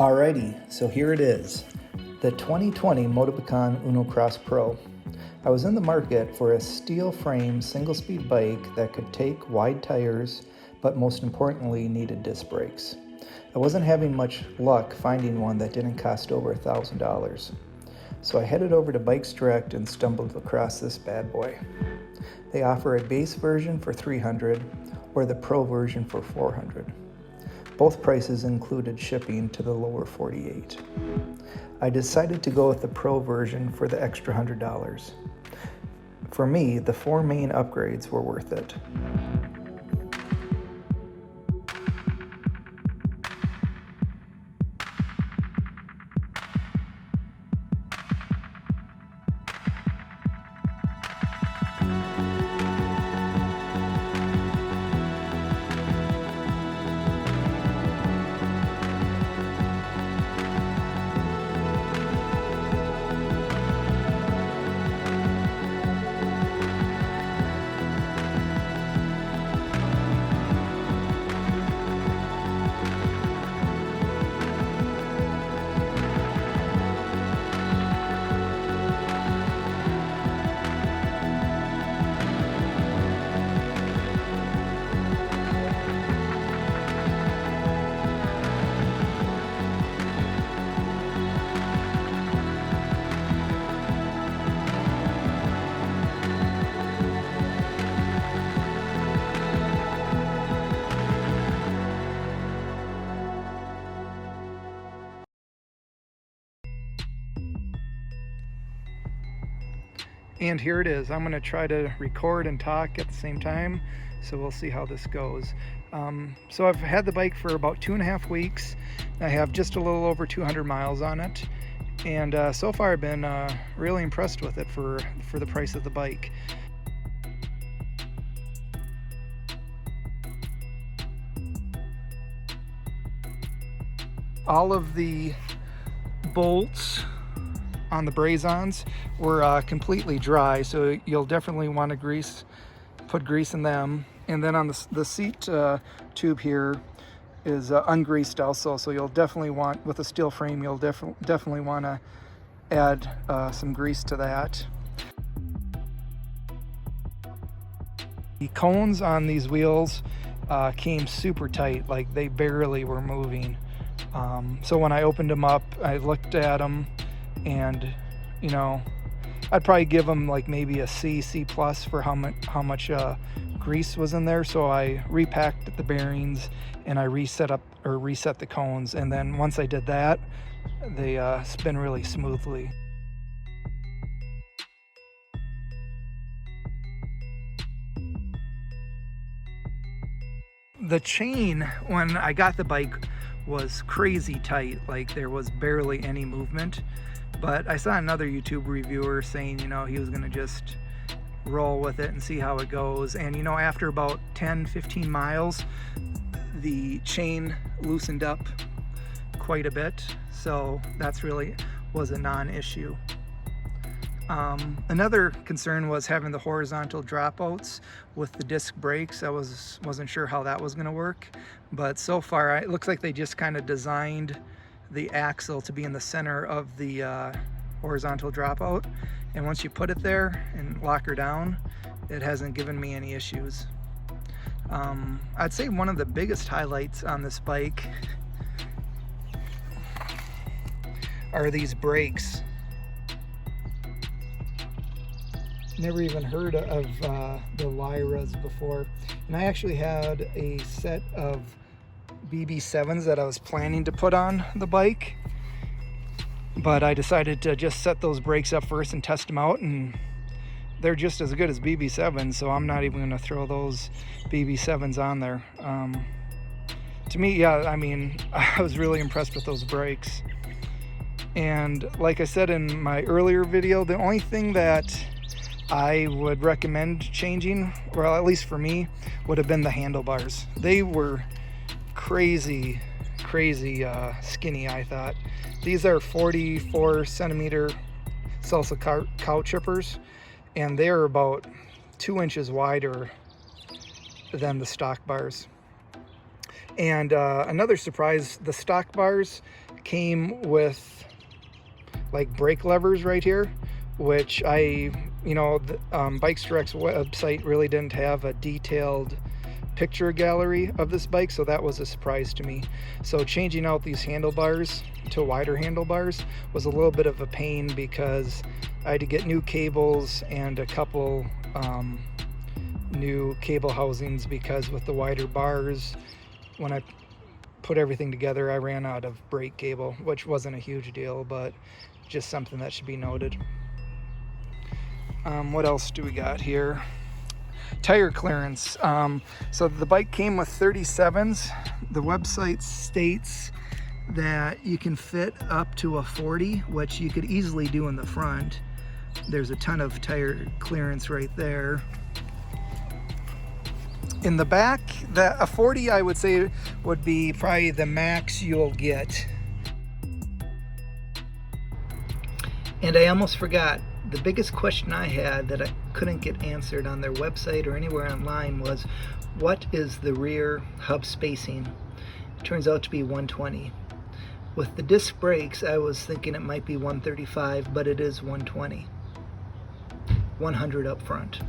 Alrighty, so here it is, the 2020 Motobecane Uno Cross Pro. I was in the market for a steel frame single speed bike that could take wide tires, but most importantly needed disc brakes. I wasn't having much luck finding one that didn't cost over $1,000. So I headed over to Bikes Direct and stumbled across this bad boy. They offer a base version for $300 or the Pro version for $400. Both prices included shipping to the lower 48. I decided to go with the Pro version for the extra $100. For me, the 4 main upgrades were worth it. And here it is. I'm going to try to record and talk at the same time, so we'll see how this goes. So I've had the bike for about 2.5 weeks. I have just a little over 200 miles on it, and so far I've been really impressed with it for the price of the bike. All of the bolts on the braze-ons were completely dry, so you'll definitely want to put grease in them. And then on the seat tube here is ungreased also, so you'll definitely want, with a steel frame, you'll definitely want to add some grease to that. The cones on these wheels came super tight, like they barely were moving. So when I opened them up, I looked at them, and you know, I'd probably give them like maybe a C plus for how much grease was in there. So I repacked the bearings and I reset the cones, and then once I did that, they spin really smoothly. The chain when I got the bike was crazy tight, like there was barely any movement. But I saw another YouTube reviewer saying, you know, he was going to just roll with it and see how it goes. And, you know, after about 10-15 miles, the chain loosened up quite a bit. So that's really was a non-issue. Another concern was having the horizontal dropouts with the disc brakes. I wasn't sure how that was going to work. But so far, it looks like they just kind of designed the axle to be in the center of the horizontal dropout, and once you put it there and lock her down, it hasn't given me any issues. I'd say one of the biggest highlights on this bike are these brakes. Never even heard of the Lyras before, and I actually had a set of BB7s that I was planning to put on the bike, but I decided to just set those brakes up first and test them out, and they're just as good as BB7s, so I'm not even going to throw those BB7s on there. To me, yeah, I mean, I was really impressed with those brakes. And like I said in my earlier video, the only thing that I would recommend changing, well, at least for me, would have been the handlebars. They were crazy skinny, I thought. These are 44 centimeter salsa cow chippers, and they're about 2 inches wider than the stock bars. And another surprise, the stock bars came with like brake levers right here, which the Bikes Direct's website really didn't have a detailed picture gallery of this bike, so that was a surprise to me. So changing out these handlebars to wider handlebars was a little bit of a pain because I had to get new cables and a couple new cable housings, because with the wider bars, when I put everything together, I ran out of brake cable, which wasn't a huge deal, but just something that should be noted. What else do we got here? Tire clearance. So the bike came with 37s. The website states that you can fit up to a 40, which you could easily do in the front. There's a ton of tire clearance right there. In the back, a 40 I would say would be probably the max you'll get. And I almost forgot, the biggest question I had that I couldn't get answered on their website or anywhere online was, what is the rear hub spacing? It turns out to be 120. With the disc brakes, I was thinking it might be 135, but it is 120. 100 up front.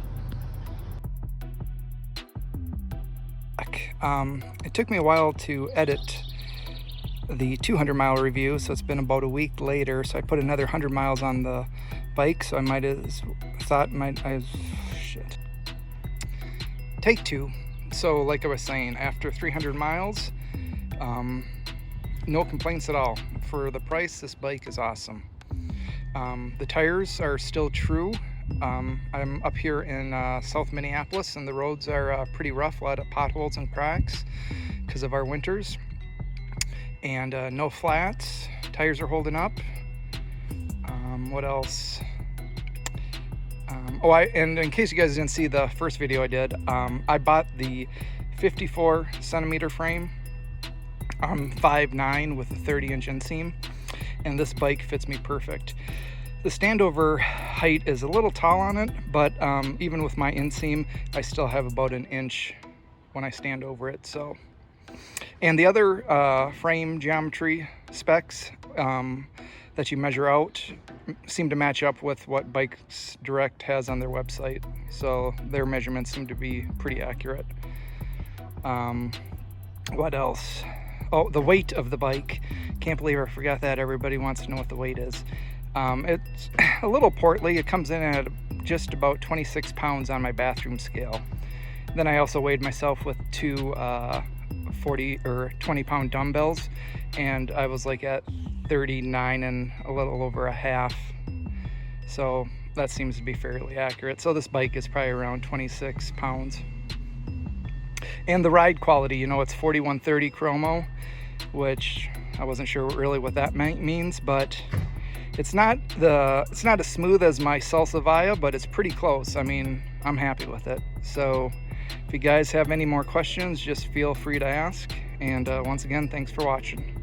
It took me a while to edit the 200-mile review, so it's been about a week later, so I put another 100 miles on the bike, so I might have thought shit. Take two. So like I was saying, after 300 miles, no complaints at all. For the price, this bike is awesome. The tires are still true. I'm up here in South Minneapolis, and the roads are pretty rough, a lot of potholes and cracks because of our winters. And no flats. Tires are holding up. What else? And in case you guys didn't see the first video I did, I bought the 54 centimeter frame. I'm 5'9" with a 30-inch inseam, and this bike fits me perfect. The standover height is a little tall on it, but even with my inseam, I still have about an inch when I stand over it. So, and the other frame geometry specs that you measure out seem to match up with what Bikes Direct has on their website. So their measurements seem to be pretty accurate. What else? Oh, the weight of the bike. Can't believe I forgot that. Everybody wants to know what the weight is. It's a little portly. It comes in at just about 26 pounds on my bathroom scale. Then I also weighed myself with two 40 or 20 pound dumbbells, and I was like at 39 and a little over a half. So that seems to be fairly accurate. So this bike is probably around 26 pounds. And the ride quality, it's 4130 chromo, which I wasn't sure really what that means, but it's not as smooth as my Salsa Via, but it's pretty close. I mean, I'm happy with it. So if you guys have any more questions, just feel free to ask. And once again, thanks for watching.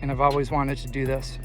And I've always wanted to do this.